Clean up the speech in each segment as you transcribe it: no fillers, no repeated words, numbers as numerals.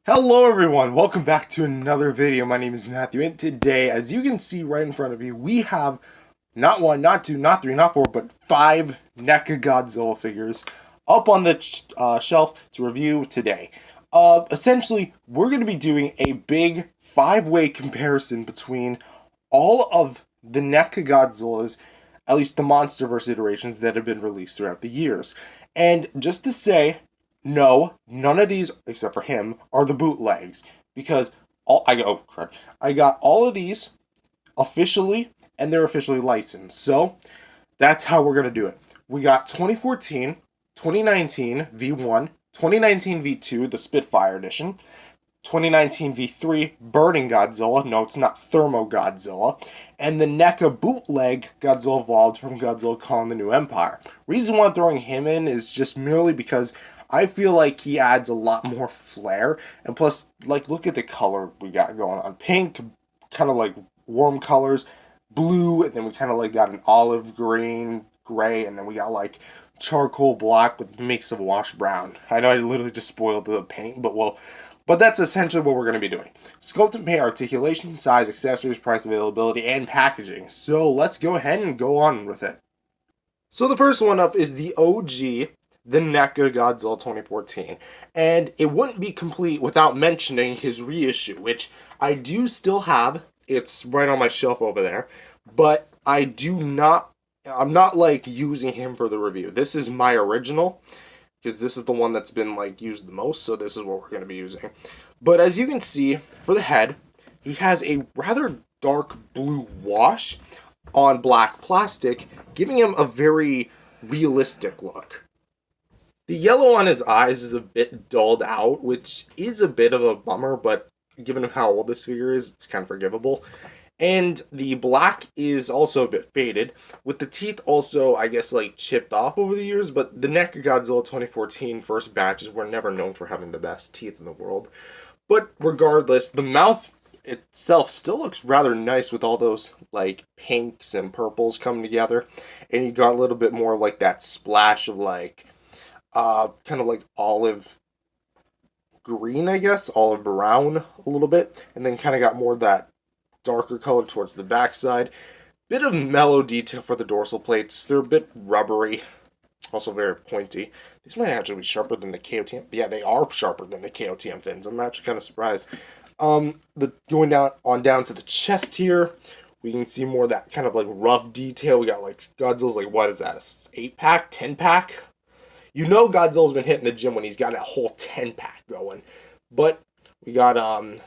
Hello everyone, welcome back to another video. My name is Matthew, and today, as you can see right in front of you, we have not one, not two, not three, not four, but 5 NECA Godzilla figures up on the shelf to review today. Essentially, we're going to be doing a big 5-way comparison between all of the NECA Godzillas, at least the MonsterVerse iterations that have been released throughout the years. And just to say, no, none of these, except for him, are the bootlegs. Because I got all of these officially, and they're officially licensed. So, that's how we're going to do it. We got 2014, 2019 V1, 2019 V2, the Spitfire edition, 2019 V3, Burning Godzilla, no it's not Thermo Godzilla, and the NECA bootleg Godzilla Evolved from Godzilla Kong the New Empire. Reason why I'm throwing him in is just merely because I feel like he adds a lot more flair, and plus, like, look at the color we got going on. Pink, kind of like warm colors, blue, and then we kind of like got an olive green, gray, and then we got like charcoal black with a mix of wash brown. I know I literally just spoiled the paint, but that's essentially what we're going to be doing. Sculpt and paint articulation, size, accessories, price, availability, and packaging. So let's go ahead and go on with it. So the first one up is the OG, the NECA Godzilla 2014. And it wouldn't be complete without mentioning his reissue, which I do still have. It's right on my shelf over there. But I'm not like using him for the review. This is my original, because this is the one that's been like used the most, so this is what we're going to be using. But as you can see, for the head, he has a rather dark blue wash on black plastic, giving him a very realistic look. The yellow on his eyes is a bit dulled out, which is a bit of a bummer, but given how old this figure is, it's kind of forgivable. And the black is also a bit faded, with the teeth also, I guess, like, chipped off over the years, but the NECA Godzilla 2014 first batches were never known for having the best teeth in the world. But regardless, the mouth itself still looks rather nice with all those, like, pinks and purples coming together, and you got a little bit more like that splash of, like, kind of like olive green, I guess, olive brown a little bit, and then kind of got more of that darker color towards the backside. Bit of mellow detail for the dorsal plates. They're a bit rubbery, also very pointy. These might actually be sharper than the KOTM. Yeah, they are sharper than the KOTM fins. I'm actually kind of surprised. Going down to the chest here, we can see more of that kind of like rough detail. We got like Godzilla's like, what is that, a 8-pack, 10-pack? You know Godzilla's been hitting the gym when he's got a whole 10-pack going. But we got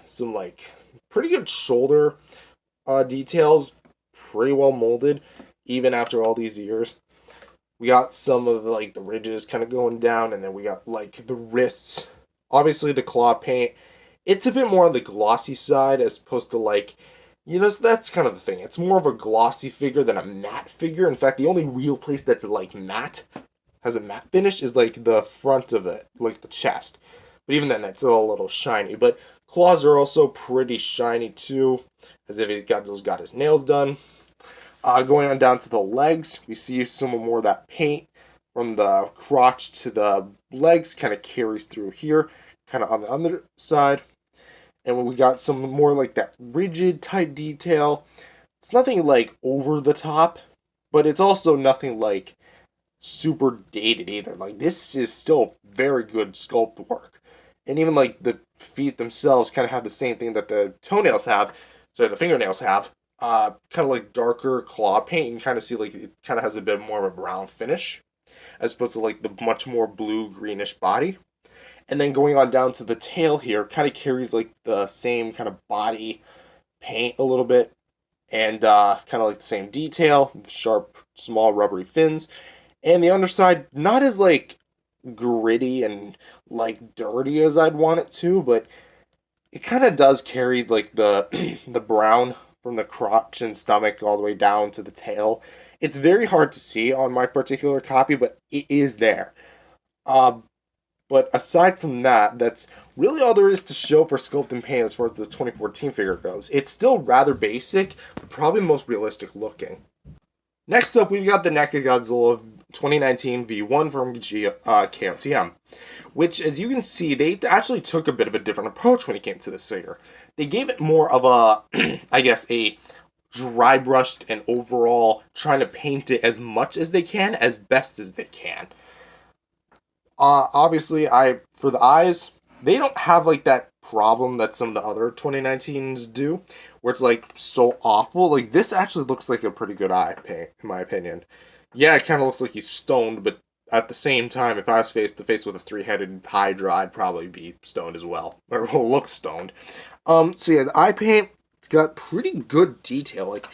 some like pretty good shoulder details, pretty well molded, even after all these years. We got some of like the ridges kind of going down, and then we got like the wrists. Obviously the claw paint, it's a bit more on the glossy side as opposed to like, so that's kind of the thing. It's more of a glossy figure than a matte figure. In fact, the only real place that's like matte, has a matte finish, is like the front of it, like the chest. But even then, that's still a little shiny. But claws are also pretty shiny too, as if Godzilla's got his nails done. Going on down to the legs, we see some more of that paint from the crotch to the legs, kind of carries through here, kind of on the underside. And when we got some more like that rigid type detail, it's nothing like over the top, but it's also nothing like super dated either. Like, this is still very good sculpt work. And even like the feet themselves kind of have the same thing that the fingernails have. Kind of like darker claw paint. You can kind of see like it kind of has a bit more of a brown finish, as opposed to like the much more blue greenish body. And then going on down to the tail here, kind of carries like the same kind of body paint a little bit, and kind of like the same detail, sharp, small, rubbery fins. And the underside, not as like gritty and like dirty as I'd want it to, but it kind of does carry like the the brown from the crotch and stomach all the way down to the tail. It's very hard to see on my particular copy, but it is there. But aside from that, that's really all there is to show for sculpt and paint as far as the 2014 figure goes. It's still rather basic, but probably the most realistic looking. Next up, we've got the NECA Godzilla 2019 V1 from KOTM, which, as you can see, they actually took a bit of a different approach when it came to this figure. They gave it more of a, I guess, a dry brushed and overall trying to paint it as much as they can, as best as they can. Obviously, for the eyes, they don't have like that problem that some of the other 2019s do, where it's like so awful. Like this actually looks like a pretty good eye paint, in my opinion. Yeah, it kind of looks like he's stoned, but at the same time, if I was face to face with a three-headed Hydra, I'd probably be stoned as well, or look stoned. So yeah, the eye paint, it's got pretty good detail. Like,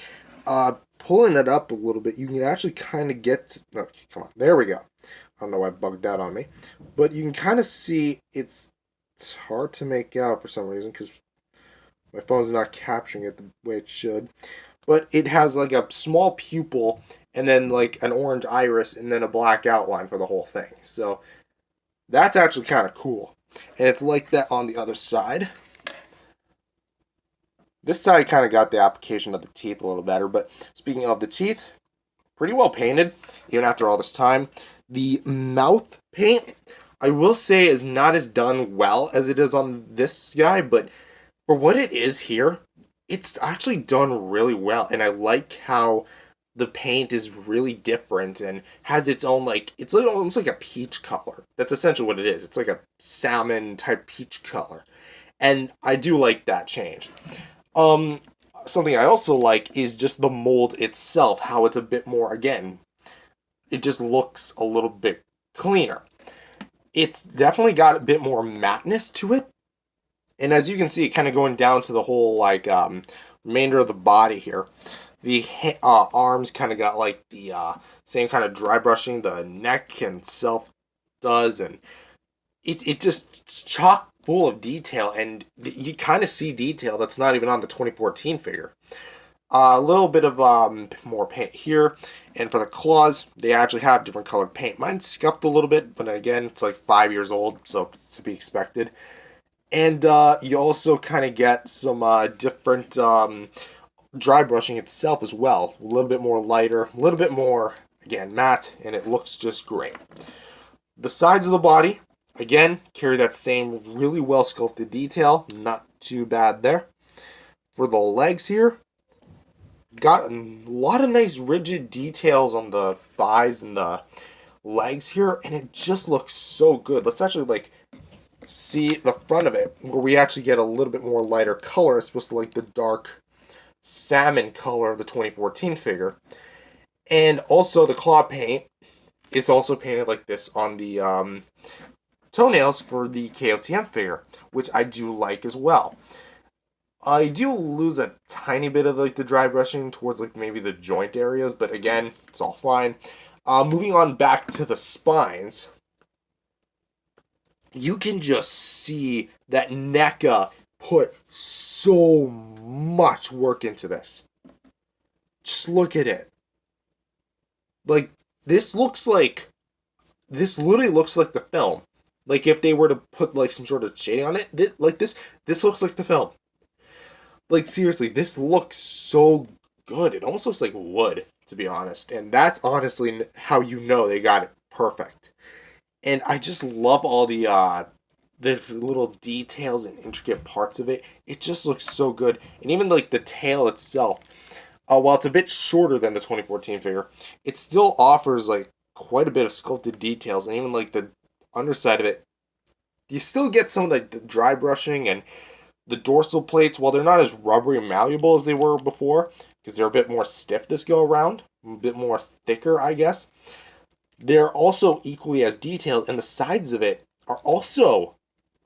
pulling it up a little bit, you can actually kind of get. No, come on, there we go. I don't know why it bugged out on me, but you can kind of see it's hard to make out for some reason because my phone's not capturing it the way it should. But it has like a small pupil and then like an orange iris and then a black outline for the whole thing. So that's actually kind of cool. And it's like that on the other side. This side kind of got the application of the teeth a little better, but speaking of the teeth, pretty well painted, even after all this time. The mouth paint, I will say, is not as done well as it is on this guy, but for what it is here, it's actually done really well, and I like how the paint is really different and has its own, like, it's like almost like a peach color. That's essentially what it is. It's like a salmon type peach color, and I do like that change. Something I also like is just the mold itself, how it's a bit more, again, it just looks a little bit cleaner. It's definitely got a bit more matteness to it. And as you can see, kind of going down to the whole, like, remainder of the body here. The arms kind of got, like, the same kind of dry brushing the neck and self does. And it just chock full of detail. And you kind of see detail that's not even on the 2014 figure. A little bit of more paint here, and for the claws, they actually have different colored paint. Mine's scuffed a little bit, but again, it's like 5 years old, so it's to be expected. And you also kind of get some different dry brushing itself as well. A little bit more lighter, a little bit more, again, matte, and it looks just great. The sides of the body, again, carry that same really well sculpted detail. Not too bad there. For the legs here, got a lot of nice rigid details on the thighs and the legs here, and it just looks so good. Let's actually like see the front of it, where we actually get a little bit more lighter color. It's supposed to like the dark salmon color of the 2014 figure. And also the claw paint is also painted like this on the toenails for the KOTM figure, which I do like as well. I do lose a tiny bit of like the dry brushing towards like maybe the joint areas, but again, it's all fine. Moving on back to the spines, you can just see that NECA put so much work into this. Just look at it. Like, this literally looks like the film. Like, if they were to put like some sort of shading on it, this looks like the film. Like, seriously, this looks so good. It almost looks like wood, to be honest. And that's honestly how you know they got it perfect. And I just love all the little details and intricate parts of it. It just looks so good. And even, like, the tail itself, while it's a bit shorter than the 2014 figure, it still offers, like, quite a bit of sculpted details. And even, like, the underside of it, you still get some of the dry brushing and the dorsal plates, while they're not as rubbery and malleable as they were before, because they're a bit more stiff this go around, a bit more thicker, I guess, they're also equally as detailed, and the sides of it are also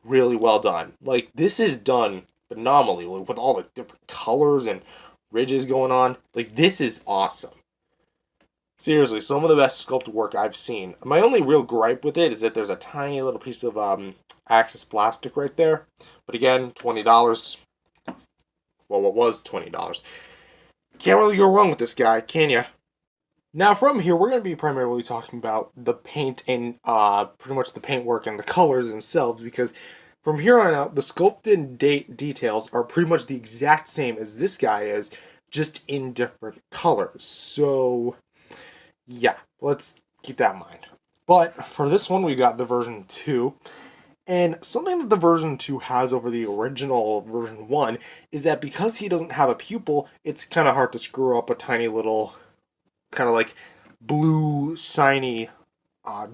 really well done. Like, this is done phenomenally, with all the different colors and ridges going on. Like, this is awesome. Seriously, some of the best sculpted work I've seen. My only real gripe with it is that there's a tiny little piece of Axis plastic right there. But again, $20. Well, what was $20? Can't really go wrong with this guy, can ya? Now, from here, we're going to be primarily talking about the paint and pretty much the paintwork and the colors themselves, because from here on out, the sculpted details are pretty much the exact same as this guy is, just in different colors. So, yeah, let's Keep that in mind. But for this one, we got the version 2. And something that the version 2 has over the original version 1 is that because he doesn't have a pupil, it's kind of hard to screw up a tiny little, kind of like blue, shiny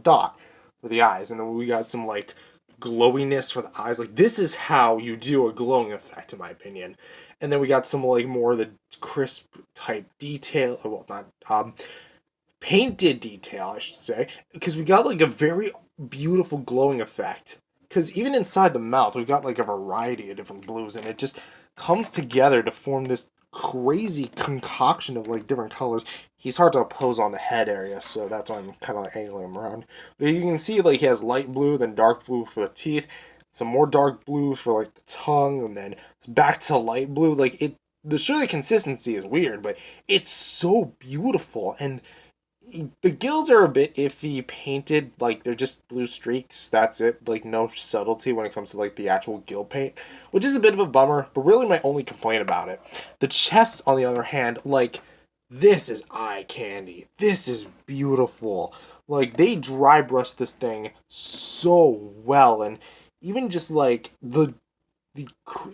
dot for the eyes. And then we got some like glowiness for the eyes. Like, this is how you do a glowing effect, in my opinion. And then we got some like more of the crisp type detail. Well, not painted detail, I should say, because we got like a very beautiful glowing effect. Because even inside the mouth, we've got like a variety of different blues, and it just comes together to form this crazy concoction of like different colors. He's hard to oppose on the head area, so that's why I'm kind of like angling him around. But you can see like he has light blue, then dark blue for the teeth, some more dark blue for like the tongue, and then back to light blue. Like, it, the consistency is weird, but it's so beautiful. And the gills are a bit iffy painted, like they're just blue streaks, that's it, like no subtlety when it comes to like the actual gill paint, which is a bit of a bummer, but really my only complaint about it. The chest, on the other hand, like, this is eye candy, this is beautiful. Like, they dry brushed this thing so well, and even just like the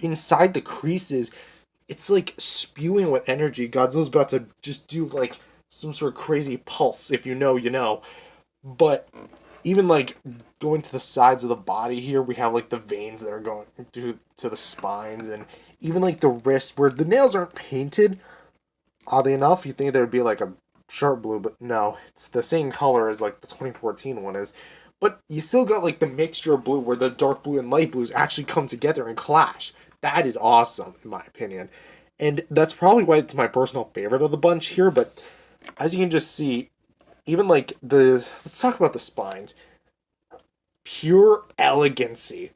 inside the creases, it's like spewing with energy. Godzilla's about to just do like some sort of crazy pulse. If you know, you know. But even like going to the sides of the body here, we have like the veins that are going to the spines, and even like the wrist where the nails aren't painted. Oddly enough, you think there would be like a sharp blue, but no, it's the same color as like the 2014 one is. But you still got like the mixture of blue where the dark blue and light blues actually come together and clash. That is awesome, in my opinion. And that's probably why it's my personal favorite of the bunch here, but as you can just see, even like the, let's talk about the spines. Pure elegancy.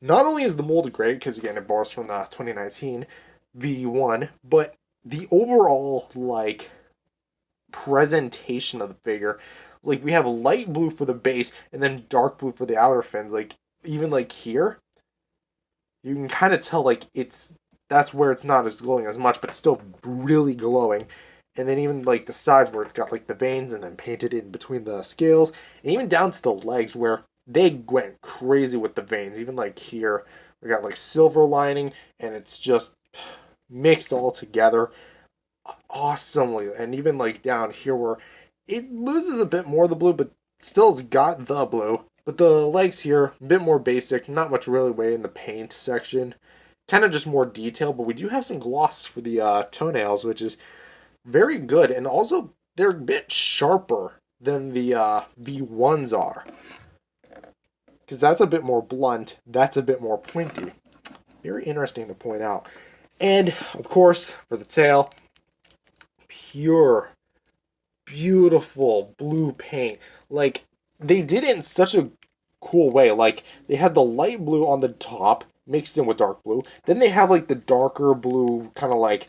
Not only is the mold great, because again it borrows from the 2019 V1, but the overall like presentation of the figure, like we have light blue for the base and then dark blue for the outer fins. Like, even like here, you can kind of tell like it's, that's where it's not as glowing as much, but still really glowing. And then even like the sides where it's got like the veins and then painted in between the scales, and even down to the legs where they went crazy with the veins. Even like here, we got like silver lining, and it's just mixed all together awesomely. And even like down here where it loses a bit more of the blue, but still's got the blue. But the legs here, a bit more basic, not much really way in the paint section. Kind of just more detail, but we do have some gloss for the toenails, which is very good. And also, they're a bit sharper than the V1s are. Because that's a bit more blunt, that's a bit more pointy. Very interesting to point out. And, of course, for the tail, pure, beautiful blue paint. Like, they did it in such a cool way. Like, they had the light blue on the top mixed in with dark blue. Then they have like the darker blue, kind of like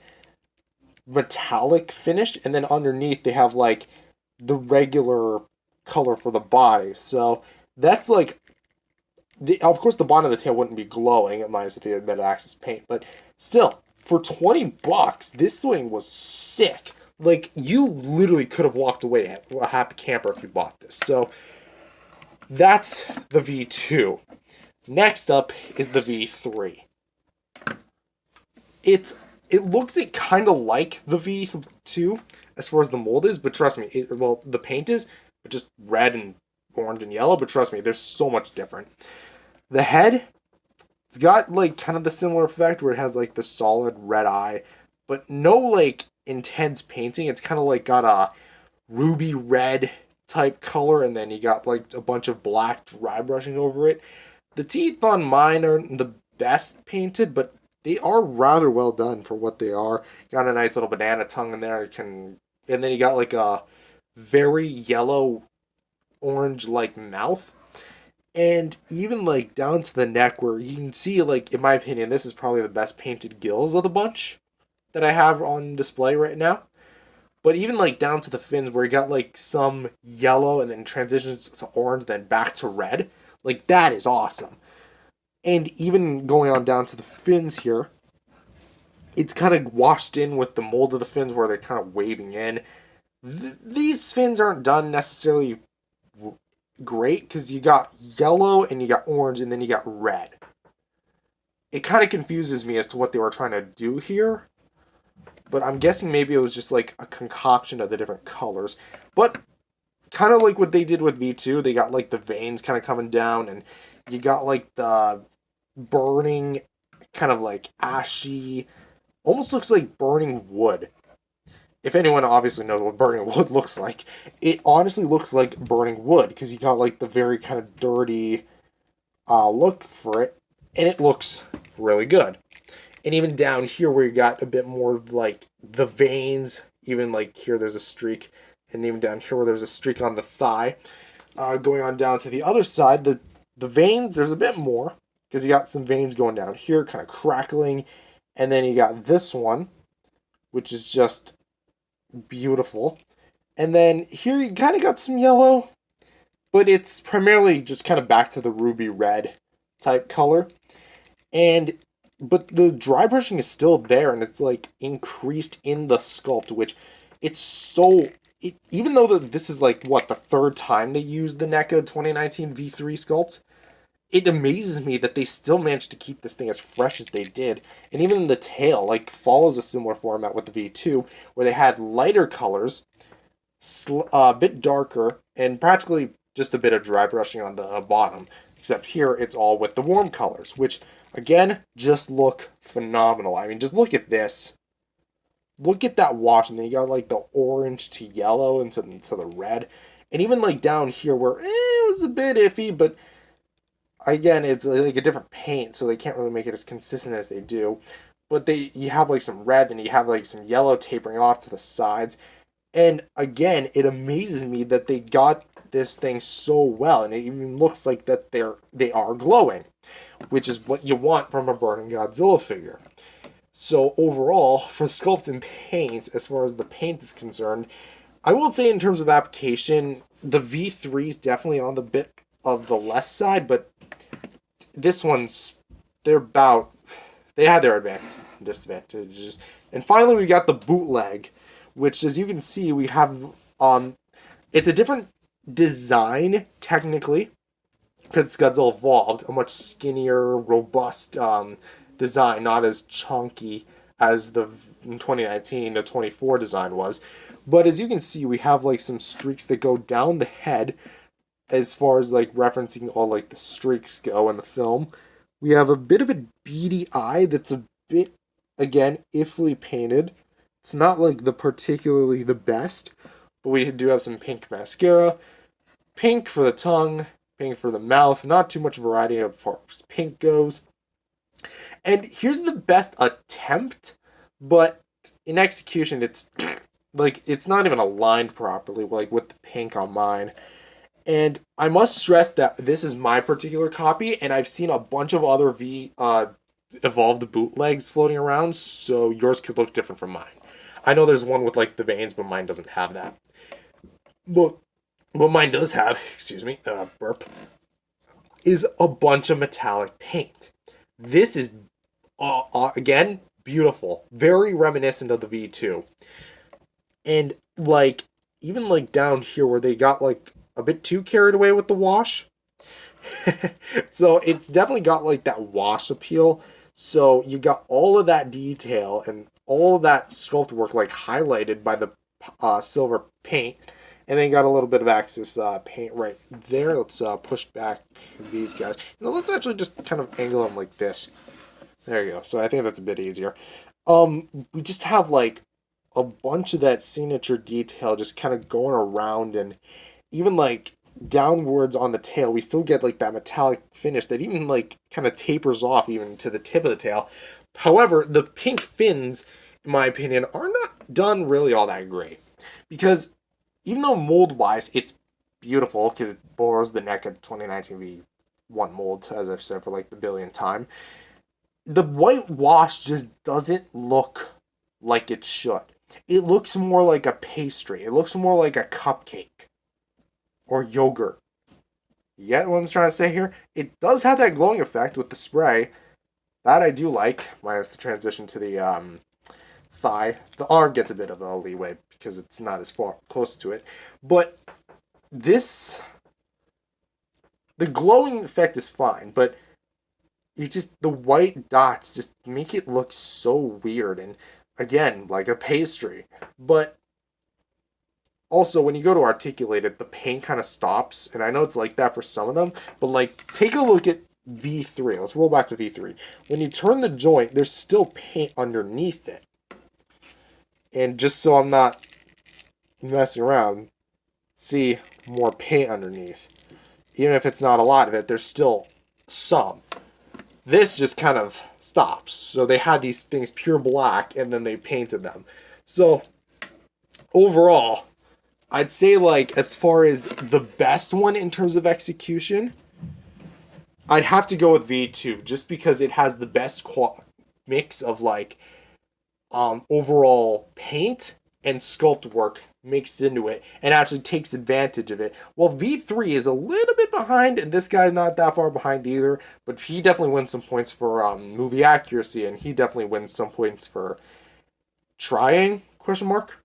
metallic finish, and then underneath they have like the regular color for the body. So that's like, of course the bottom of the tail wouldn't be glowing minus if you had better access paint, but still, for $20, this thing was sick. Like, you literally could have walked away a happy camper if you bought this. So that's the V2. Next up is the V3. It looks it kind of like the V2 as far as the mold is, but trust me, well, the paint is just red and orange and yellow, but trust me, there's so much different. The head, it's got like kind of the similar effect where it has like the solid red eye, but no like intense painting. It's kind of like got a ruby red type color, and then you got like a bunch of black dry brushing over it. The teeth on mine aren't the best painted, but they are rather well done for what they are. Got a nice little banana tongue in there. And then you got like a very yellow orange like mouth. And even like down to the neck where you can see, like, in my opinion, this is probably the best painted gills of the bunch that I have on display right now. But even like down to the fins where you got like some yellow and then transitions to orange, then back to red. Like, that is awesome. And even going on down to the fins here, it's kind of washed in with the mold of the fins where they're kind of waving in. These fins aren't done necessarily great because you got yellow and you got orange and then you got red. It kind of confuses me as to what they were trying to do here, but I'm guessing maybe it was just like a concoction of the different colors. But kind of like what they did with V2, they got like the veins kind of coming down, and you got like the burning, kind of like ashy, almost looks like burning wood. If anyone obviously knows what burning wood looks like, it honestly looks like burning wood because you got like the very kind of dirty look for it, and it looks really good. And even down here where you got a bit more of like the veins, even like here there's a streak, and even down here where there's a streak on the thigh, going on down to the other side, the veins, there's a bit more because you got some veins going down here, kind of crackling, and then you got this one, which is just beautiful. And then here you kind of got some yellow, but it's primarily just kind of back to the ruby red type color. And but the dry brushing is still there, and it's like increased in the sculpt, which it's so even though this is like what the third time they used the NECA 2019 V3 sculpt, it amazes me that they still managed to keep this thing as fresh as they did. And even the tail like follows a similar format with the V2, where they had lighter colors, a bit darker, and practically just a bit of dry brushing on the bottom. Except here it's all with the warm colors, which again just look phenomenal. I mean, just look at this. Look at that wash, and then you got like the orange to yellow and to the red, and even like down here where it was a bit iffy, but again it's like a different paint, so they can't really make it as consistent as they do. But you have like some red, and you have like some yellow tapering off to the sides, and again it amazes me that they got this thing so well, and it even looks like that they are glowing, which is what you want from a burning Godzilla figure. So overall, for sculpts and paints, as far as the paint is concerned, I will say in terms of application, the V3 is definitely on the bit of the less side, but this one's they had their advantages and disadvantages. And finally, we got the bootleg, which, as you can see, we have it's a different design technically because it's Godzilla Evolved, a much skinnier, robust design, not as chunky as the 2019 to 24 design was. But as you can see, we have like some streaks that go down the head as far as like referencing all like the streaks go in the film. We have a bit of a beady eye that's a bit, again, iffily painted. It's not like particularly the best, but we do have some pink mascara, pink for the tongue, pink for the mouth. Not too much variety as far as pink goes. And here's the best attempt, but in execution, it's like it's not even aligned properly, like with the pink on mine. And I must stress that this is my particular copy, and I've seen a bunch of other evolved bootlegs floating around, so yours could look different from mine. I know there's one with like the veins, but mine doesn't have that. But what mine does have, excuse me, burp, is a bunch of metallic paint. This is, again, beautiful. Very reminiscent of the V2. And, like, even, like, down here where they got, like, a bit too carried away with the wash. So, it's definitely got, like, that wash appeal. So, you got all of that detail and all of that sculpt work, like, highlighted by the silver paint. And then you got a little bit of Axis paint right there. Let's push back these guys. Let's actually just kind of angle them like this. There you go. So I think that's a bit easier. We just have like a bunch of that signature detail just kind of going around, and even like downwards on the tail, we still get like that metallic finish that even like kind of tapers off even to the tip of the tail. However, the pink fins, in my opinion, are not done really all that great, because even though mold-wise, it's beautiful, because it borrows the NECA 2019 V1 mold, as I've said for like the billionth time, the white wash just doesn't look like it should. It looks more like a pastry. It looks more like a cupcake. Or yogurt. You get what I'm trying to say here? It does have that glowing effect with the spray. That I do like, minus the transition to the thigh. The arm gets a bit of a leeway because it's not as far close to it. But this, the glowing effect is fine, but it's just the white dots just make it look so weird and again like a pastry. But also when you go to articulate it, the paint kind of stops, and I know it's like that for some of them, but like take a look at V3. Let's roll back to V3. When you turn the joint, there's still paint underneath it. And just so I'm not messing around, see more paint underneath. Even if it's not a lot of it, there's still some. This just kind of stops. So they had these things pure black and then they painted them. So overall, I'd say like as far as the best one in terms of execution, I'd have to go with V2 just because it has the best mix of like overall paint and sculpt work mixed into it and actually takes advantage of it. Well, V3 is a little bit behind, and this guy's not that far behind either, but he definitely wins some points for movie accuracy, and he definitely wins some points for trying, question mark.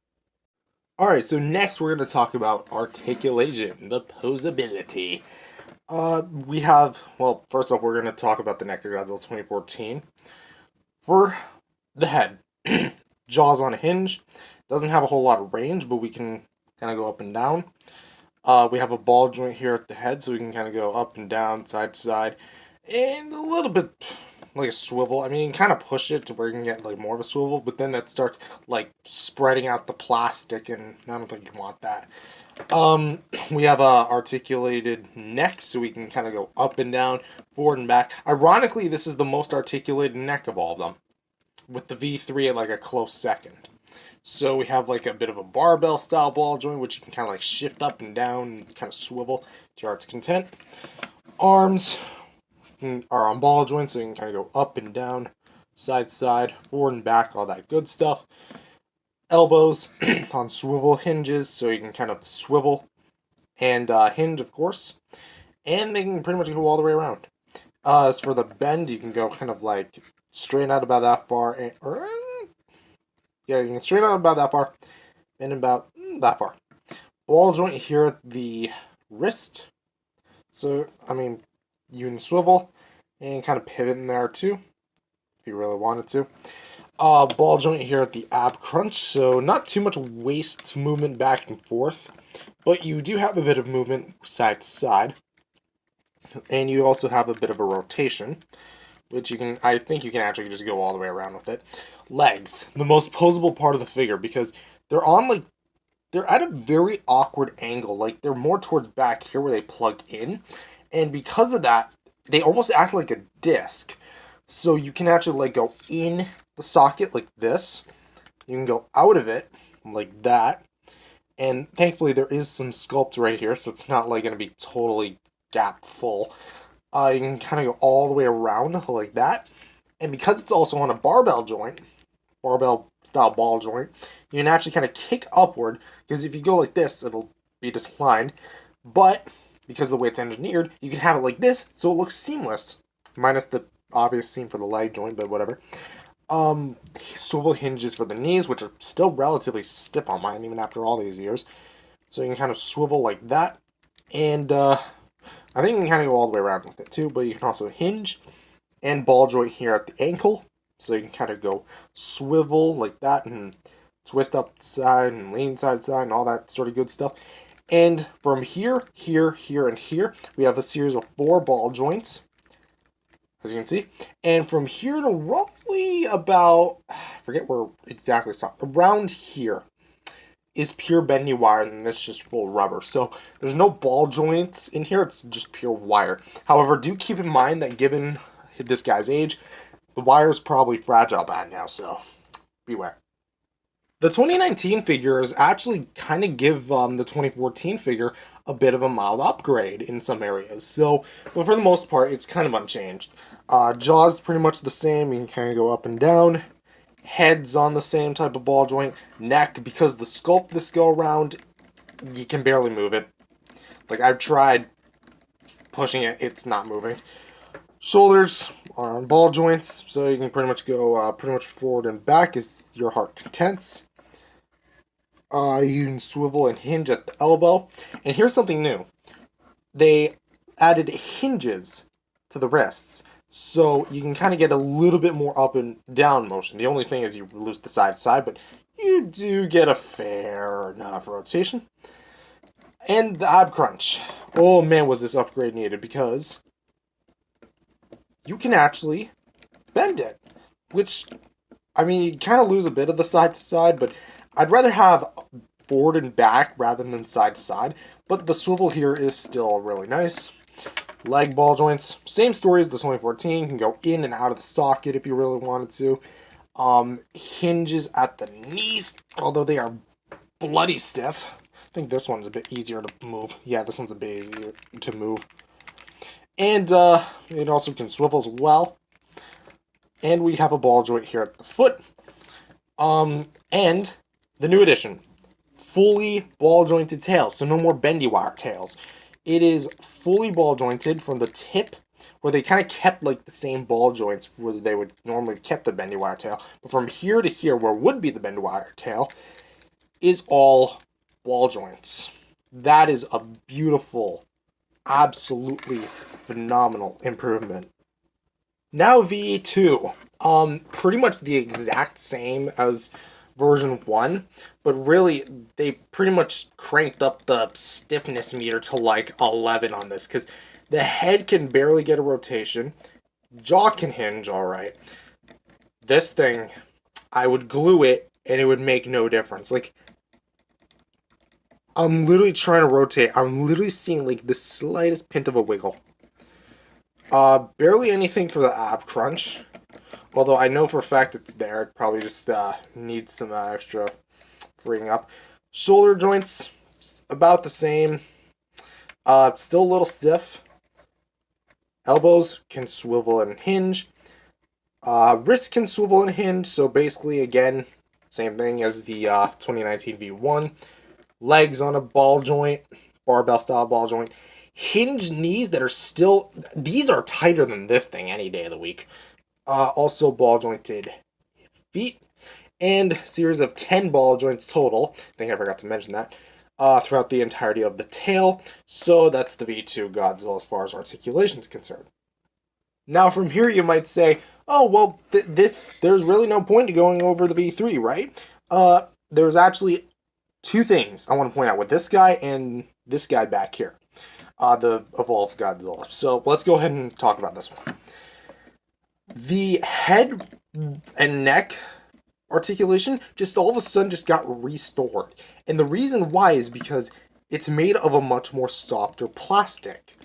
Alright, so next we're going to talk about articulation, the posability. We have, well, first off, we're going to talk about the NECA Godzilla 2014. For the head, jaws on a hinge. Doesn't have a whole lot of range, but we can kind of go up and down. We have a ball joint here at the head, so we can kind of go up and down, side to side, and a little bit like a swivel. I mean, you can kind of push it to where you can get like more of a swivel, but then that starts like spreading out the plastic, and I don't think you want that. We have a articulated neck, so we can kind of go up and down, forward and back. Ironically, this is the most articulated neck of all of them, with the V3 at like a close second. So we have like a bit of a barbell style ball joint, which you can kind of like shift up and down and kind of swivel to your heart's content. Arms are on ball joints, so you can kind of go up and down, side to side, forward and back, all that good stuff. Elbows on swivel hinges, so you can kind of swivel and hinge, of course. And they can pretty much go all the way around. As for the bend, you can go kind of like straight out about that far, and, yeah, you can straighten out about that far, and about that far. Ball joint here at the wrist. So, I mean, you can swivel and kind of pivot in there too, if you really wanted to. Ball joint here at the ab crunch, so not too much waist movement back and forth, but you do have a bit of movement side to side. And you also have a bit of a rotation, which you can, I think you can actually just go all the way around with it. Legs, the most posable part of the figure, because they're on like, they're at a very awkward angle, like they're more towards back here where they plug in, and because of that, they almost act like a disc. So you can actually like go in the socket like this, you can go out of it like that, and thankfully there is some sculpt right here, so it's not like going to be totally gap full. You can kind of go all the way around like that. And because it's also on a barbell joint, barbell style ball joint, you can actually kind of kick upward, because if you go like this, it'll be disaligned. But because of the way it's engineered, you can have it like this, so it looks seamless. Minus the obvious seam for the leg joint, but whatever. Swivel hinges for the knees, which are still relatively stiff on mine, even after all these years. So you can kind of swivel like that. And, I think you can kind of go all the way around with it too, but you can also hinge and ball joint here at the ankle. So you can kind of go swivel like that and twist up side and lean side to side and all that sort of good stuff. And from here, here, here, and here, we have a series of 4 ball joints, as you can see. And from here to roughly about, I forget where exactly it's at, around here is pure bendy wire, and this is just full rubber. So there's no ball joints in here, it's just pure wire. However, do keep in mind that given this guy's age, the wire is probably fragile by now, so beware. The 2019 figures actually kind of give the 2014 figure a bit of a mild upgrade in some areas. So, but for the most part, it's kind of unchanged. Jaws pretty much the same. You can kind of go up and down. Head's on the same type of ball joint. Neck, because the sculpt this go around, you can barely move it. Like, I've tried pushing it, it's not moving. Shoulders are on ball joints, so you can pretty much go pretty much forward and back as your heart contents. You can swivel and hinge at the elbow. And here's something new. They added hinges to the wrists, so you can kind of get a little bit more up and down motion. The only thing is you lose the side to side, but you do get a fair enough rotation. And the ab crunch. Oh man, was this upgrade needed, because you can actually bend it, which, I mean, you kind of lose a bit of the side to side, but I'd rather have forward and back rather than side to side. But the swivel here is still really nice. Leg ball joints, same story as the 2014. You can go in and out of the socket if you really wanted to. Hinges at the knees, although they are bloody stiff. I think this one's a bit easier to move. Yeah, this one's a bit easier to move. And it also can swivel as well. And we have a ball joint here at the foot. And the new addition, fully ball jointed tails, so no more bendy wire tails. It is fully ball jointed from the tip, where they kind of kept like the same ball joints where they would normally have kept the bendy wire tail, but from here to here, where would be the bendy wire tail, is all ball joints. That is a beautiful, absolutely phenomenal improvement. Now V2, pretty much the exact same as version 1, but really they pretty much cranked up the stiffness meter to like 11 on this, because the head can barely get a rotation, jaw can hinge alright. This thing, I would glue it and it would make no difference. Like, I'm literally trying to rotate, I'm literally seeing like the slightest hint of a wiggle. Barely anything for the ab crunch. Although I know for a fact it's there. It probably just needs some extra freeing up. Shoulder joints, about the same. Still a little stiff. Elbows can swivel and hinge. Wrists can swivel and hinge. So basically, again, same thing as the 2019 V1. Legs on a ball joint. Barbell style ball joint. Hinge knees that are still... These are tighter than this thing any day of the week. Also ball jointed feet, and series of 10 ball joints total. I think I forgot to mention that. Throughout the entirety of the tail. So that's the V2 Godzilla as far as articulation is concerned. Now from here you might say, oh well, there's really no point to going over the V3, right? There's actually two things I want to point out with this guy and this guy back here. The evolved Godzilla. So let's go ahead and talk about this one. The head and neck articulation just all of a sudden just got restored. And the reason why is because it's made of a much more softer plastic.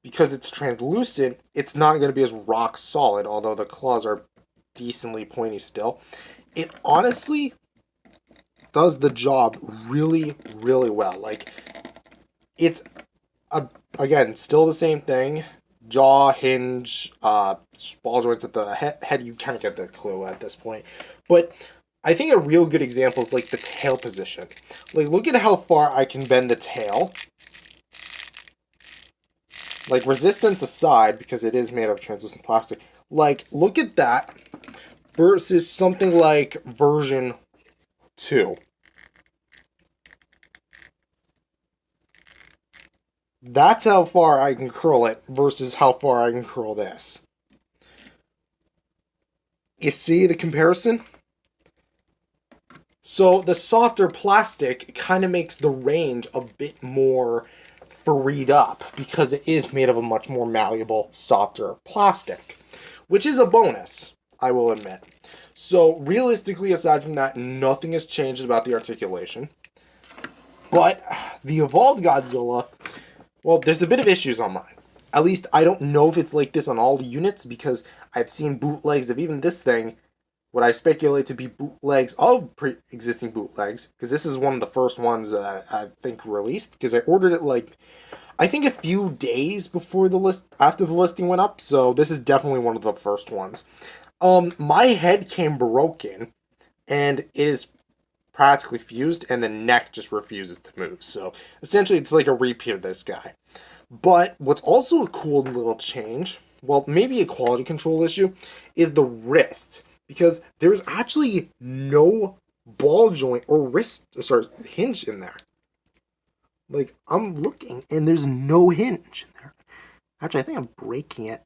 Because it's translucent, it's not going to be as rock solid, although the claws are decently pointy still. It honestly does the job really, really well. Like, it's, again, still the same thing. Jaw, hinge, ball joints at the head, you kind of get the clue at this point. But I think a real good example is like the tail position. Like, look at how far I can bend the tail. Like, resistance aside, because it is made of translucent plastic, like, look at that versus something like version 2. That's how far I can curl it versus how far I can curl this. You see the comparison? So the softer plastic kind of makes the range a bit more freed up because it is made of a much more malleable, softer plastic, which is a bonus, I will admit. So realistically, aside from that, nothing has changed about the articulation. But the evolved Godzilla... Well, there's a bit of issues on mine. At least I don't know if it's like this on all the units, because I've seen bootlegs of even this thing, what I speculate to be bootlegs of pre-existing bootlegs, because this is one of the first ones that I think released, because I ordered it like, I think a few days before after the listing went up, so this is definitely one of the first ones. My head came broken, and it is practically fused, and the neck just refuses to move. So essentially it's like a repeat of this guy. But what's also a cool little change, well, maybe a quality control issue, is the wrist. Because there's actually no ball joint or hinge in there. Like, I'm looking and there's no hinge in there. Actually, I think I'm breaking it.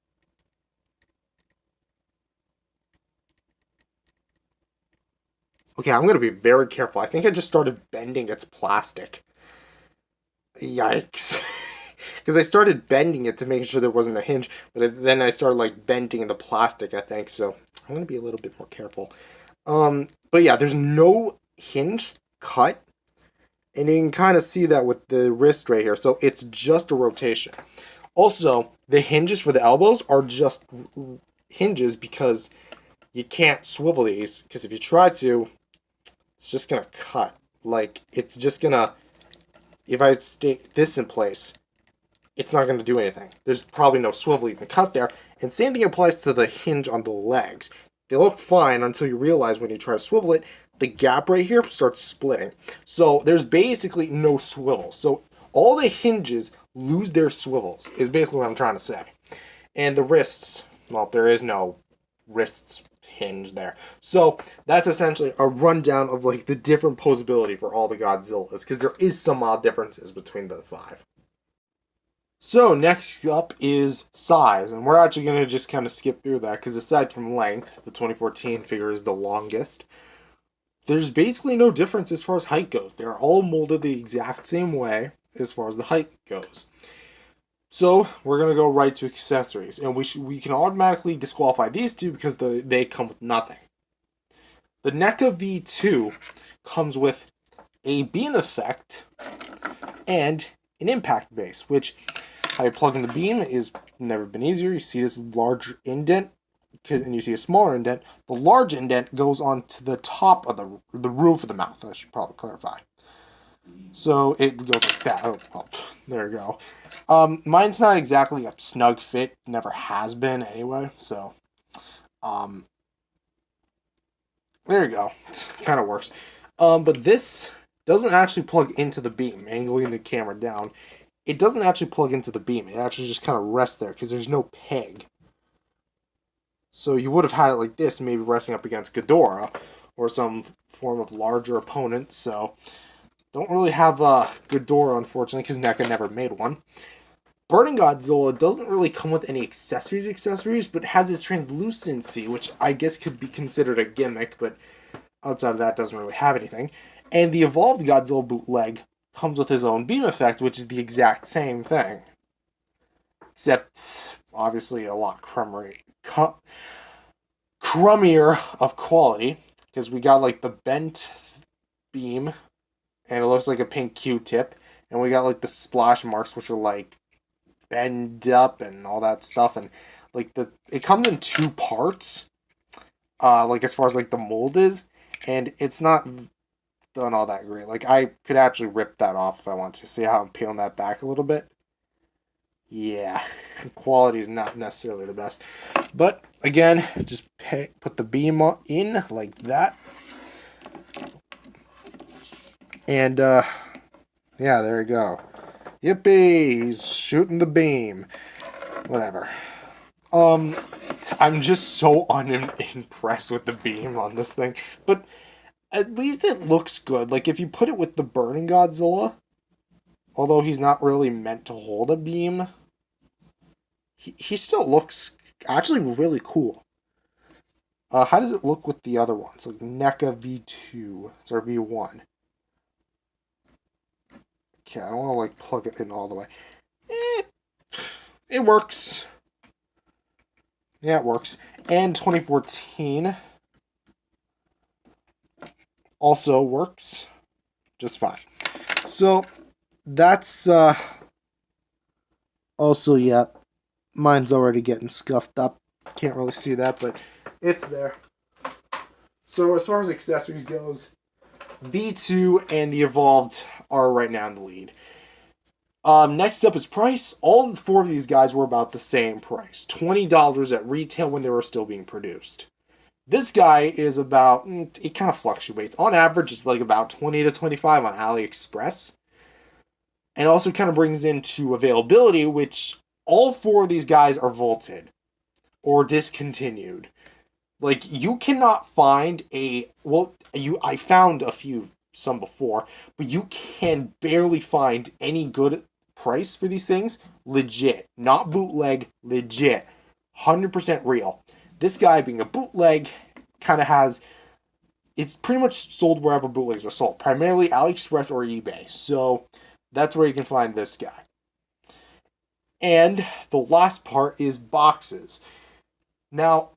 Okay, I'm going to be very careful. I think I just started bending its plastic. Yikes. Because I started bending it to make sure there wasn't a hinge, but then I started, like, bending the plastic, I think, so I'm going to be a little bit more careful. But yeah, there's no hinge cut, and you can kind of see that with the wrist right here, so it's just a rotation. Also, the hinges for the elbows are just hinges because you can't swivel these, because if you try to, it's just gonna cut. Like, it's just gonna, if I stick this in place, it's not gonna do anything. There's probably no swivel even cut there. And same thing applies to the hinge on the legs. They look fine until you realize when you try to swivel it, the gap right here starts splitting. So there's basically no swivel. So all the hinges lose their swivels, is basically what I'm trying to say. And the wrists, well, there is no wrists hinge there. So that's essentially a rundown of like the different posability for all the Godzillas, because there is some odd differences between the 5. So next up is size, and we're actually going to just kind of skip through that, because aside from length, the 2014 figure is the longest. There's basically no difference as far as height goes. They're all molded the exact same way as far as the height goes. So we're going to go right to accessories, and we can automatically disqualify these two because they come with nothing. The NECA V2 comes with a beam effect and an impact base, which how you plug in the beam is never been easier. You see this large indent, and you see a smaller indent. The large indent goes onto the top of the roof of the mouth. I should probably clarify. So it goes like that. Oh, well, there you go. Mine's not exactly a snug fit. Never has been anyway. So, there you go. Kind of works. But this doesn't actually plug into the beam. Angling the camera down, it doesn't actually plug into the beam. It actually just kind of rests there because there's no peg. So you would have had it like this, maybe resting up against Ghidorah or some form of larger opponent. So don't really have Ghidorah, unfortunately, because NECA never made one. Burning Godzilla doesn't really come with any accessories, but has this translucency, which I guess could be considered a gimmick, but outside of that, doesn't really have anything. And the Evolved Godzilla bootleg comes with his own beam effect, which is the exact same thing. Except, obviously, a lot crummier of quality, because we got, like, the bent beam, and it looks like a pink Q-tip, and we got, like, the splash marks, which are, like, bend up and all that stuff, and, like, it comes in 2 parts, like, as far as, like, the mold is, and it's not done all that great. Like, I could actually rip that off if I want to. See how I'm peeling that back a little bit? Yeah, quality is not necessarily the best. But, again, just put the beam in like that. And, yeah, there you go. Yippee! He's shooting the beam. Whatever. I'm just so unimpressed with the beam on this thing. But at least it looks good. Like, if you put it with the Burning Godzilla, although he's not really meant to hold a beam, he still looks actually really cool. How does it look with the other ones? Like NECA V2. It's our V1. Okay, I don't want to, like, plug it in all the way. It works. Yeah, it works. And 2014 also works just fine. So, that's, also, yeah, mine's already getting scuffed up. Can't really see that, but it's there. So, as far as accessories goes, V2 and the Evolved are right now in the lead. Next up is price. All 4 of these guys were about the same price. $20 at retail when they were still being produced. This guy is about, it kind of fluctuates. On average, it's like about 20 to 25 on AliExpress. And also kind of brings into availability, which all 4 of these guys are vaulted or discontinued. Like, you cannot find I found some before, but you can barely find any good price for these things. Legit. Not bootleg, legit. 100% real. This guy being a bootleg kind of has, it's pretty much sold wherever bootlegs are sold, primarily AliExpress or eBay. So that's where you can find this guy. And the last part is boxes. Now,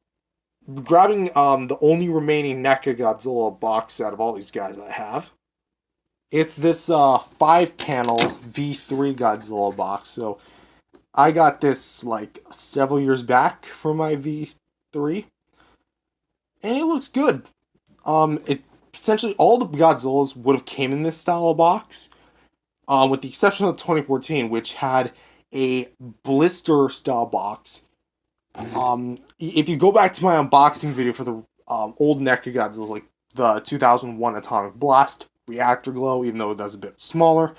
grabbing the only remaining NECA Godzilla box set of all these guys I have, it's this 5-panel V3 Godzilla box. So I got this like several years back for my V3, and it looks good. It essentially all the Godzillas would have came in this style of box, with the exception of 2014, which had a blister style box. If you go back to my unboxing video for the old NECA Godzillas, like the 2001 Atomic Blast, Reactor Glow, even though that's a bit smaller.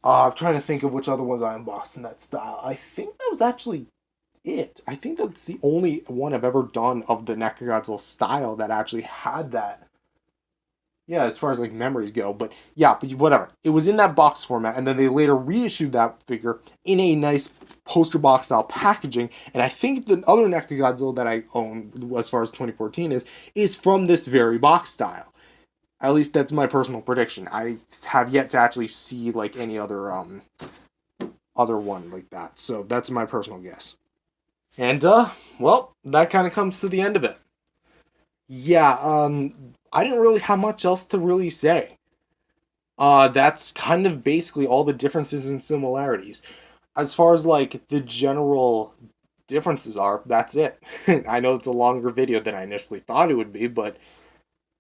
I'm trying to think of which other ones I unboxed in that style. I think that was actually it. I think that's the only one I've ever done of the NECA Godzilla style that actually had that. Yeah, as far as like memories go, but yeah, but whatever. It was in that box format, and then they later reissued that figure in a nice poster box style packaging. And I think the other NECA Godzilla that I own, as far as 2014 is from this very box style. At least that's my personal prediction. I have yet to actually see like any other one like that. So that's my personal guess. And well, that kind of comes to the end of it. Yeah, I didn't really have much else to really say. That's kind of basically all the differences and similarities. As far as like the general differences are, that's it. I know it's a longer video than I initially thought it would be, but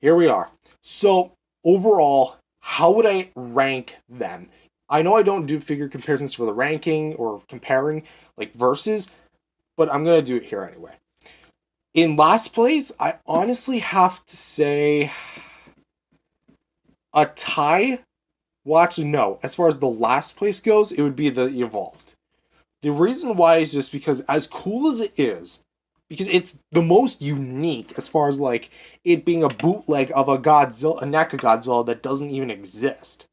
here we are. So, overall, how would I rank them? I know I don't do figure comparisons for the ranking or comparing, like versus, but I'm going to do it here anyway. In last place, I honestly have to say a tie. Well, actually, no. As far as the last place goes, it would be the Evolved. The reason why is just because, as cool as it is, because it's the most unique as far as like it being a bootleg of a Godzilla, a NECA Godzilla that doesn't even exist.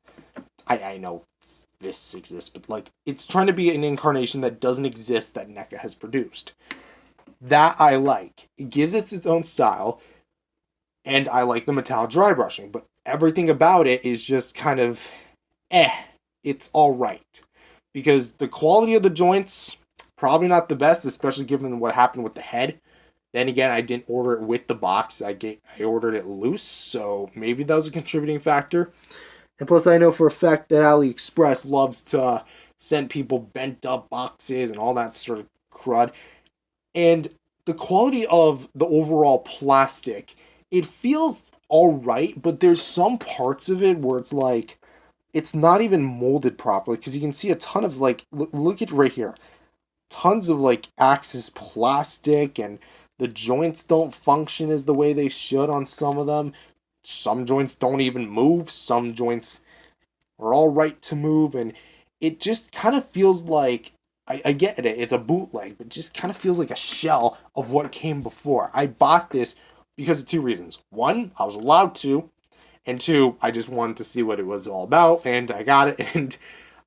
I know this exists, but like it's trying to be an incarnation that doesn't exist that NECA has produced. That I like. It gives it its own style, and I like the metallic dry brushing, but everything about it is just kind of it's alright. Because the quality of the joints, probably not the best, especially given what happened with the head. Then again, I didn't order it with the box. I ordered it loose, so maybe that was a contributing factor. And plus, I know for a fact that AliExpress loves to send people bent up boxes and all that sort of crud. And the quality of the overall plastic, it feels alright, but there's some parts of it where it's like, it's not even molded properly, because you can see a ton of like, look at right here. Tons of like Axis plastic, and the joints don't function as the way they should on some of them. Some joints don't even move. Some joints are all right to move, and it just kind of feels like, I get it, it's a bootleg, but just kind of feels like a shell of what came before. I bought this because of two reasons. One, I was allowed to, and two, I just wanted to see what it was all about, and I got it, and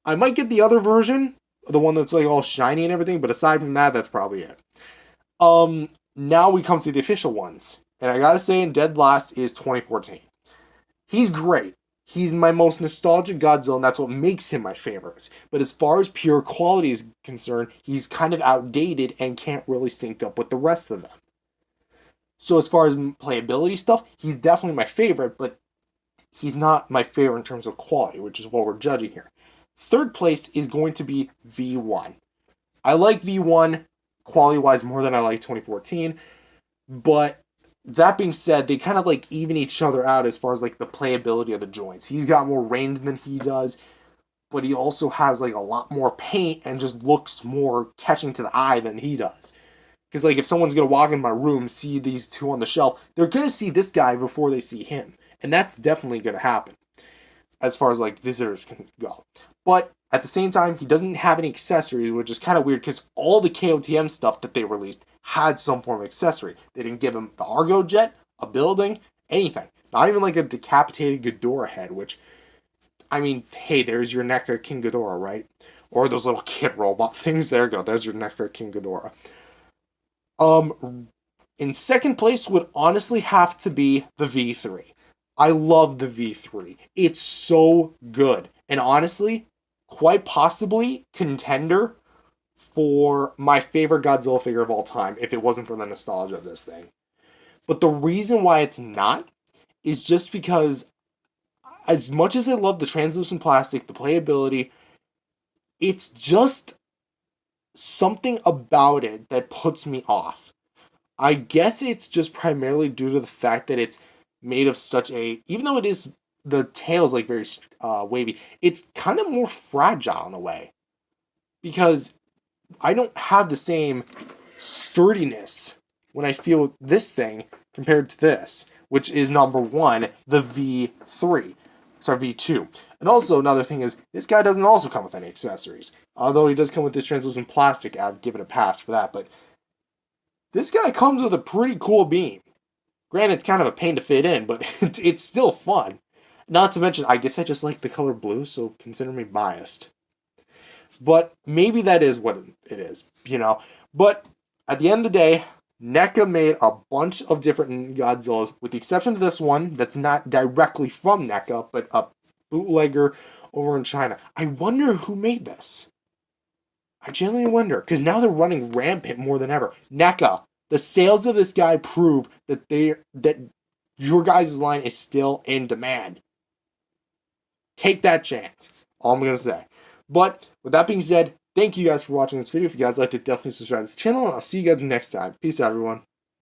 I might get the other version, the one that's like all shiny and everything, but aside from that, that's probably it. Now we come to the official ones, and I gotta say, in dead last is 2014. He's great. He's my most nostalgic Godzilla, and that's what makes him my favorite. But as far as pure quality is concerned, he's kind of outdated and can't really sync up with the rest of them. So as far as playability stuff, he's definitely my favorite, but he's not my favorite in terms of quality, which is what we're judging here. Third place is going to be V1. I like V1 quality-wise more than I like 2014, but that being said, they kind of like even each other out as far as like the playability of the joints. He's got more range than he does, but he also has like a lot more paint and just looks more catching to the eye than he does. Because like if someone's going to walk in my room, see these two on the shelf, they're going to see this guy before they see him. And that's definitely going to happen as far as like visitors can go. But at the same time, he doesn't have any accessories, which is kind of weird because all the KOTM stuff that they released had some form of accessory. They didn't give him the Argo jet, a building, anything. Not even like a decapitated Ghidorah head, which, I mean, hey, there's your NECA King Ghidorah, right? Or those little kid robot things. There you go. There's your NECA King Ghidorah. In second place would honestly have to be the V3. I love the V3. It's so good. And honestly, quite possibly contender for my favorite Godzilla figure of all time if it wasn't for the nostalgia of this thing. But the reason why it's not is just because, as much as I love the translucent plastic, the playability, it's just something about it that puts me off. I guess it's just primarily due to the fact that it's made of such a, even though it is, the tail is like very wavy, it's kind of more fragile in a way. Because I don't have the same sturdiness when I feel this thing compared to this, which is number one, the V3. Sorry, V2. And also, another thing is, this guy doesn't also come with any accessories. Although he does come with this translucent plastic, I'd give it a pass for that, but this guy comes with a pretty cool beam. Granted, it's kind of a pain to fit in, but it's still fun. Not to mention, I guess I just like the color blue, so consider me biased. But maybe that is what it is, you know. But at the end of the day, NECA made a bunch of different Godzillas, with the exception of this one that's not directly from NECA, but a bootlegger over in China. I wonder who made this. I genuinely wonder, because now they're running rampant more than ever. NECA, the sales of this guy prove that that your guys' line is still in demand. Take that chance. All I'm gonna say. But with that being said, thank you guys for watching this video. If you guys liked it, definitely subscribe to this channel, and I'll see you guys next time. Peace out, everyone.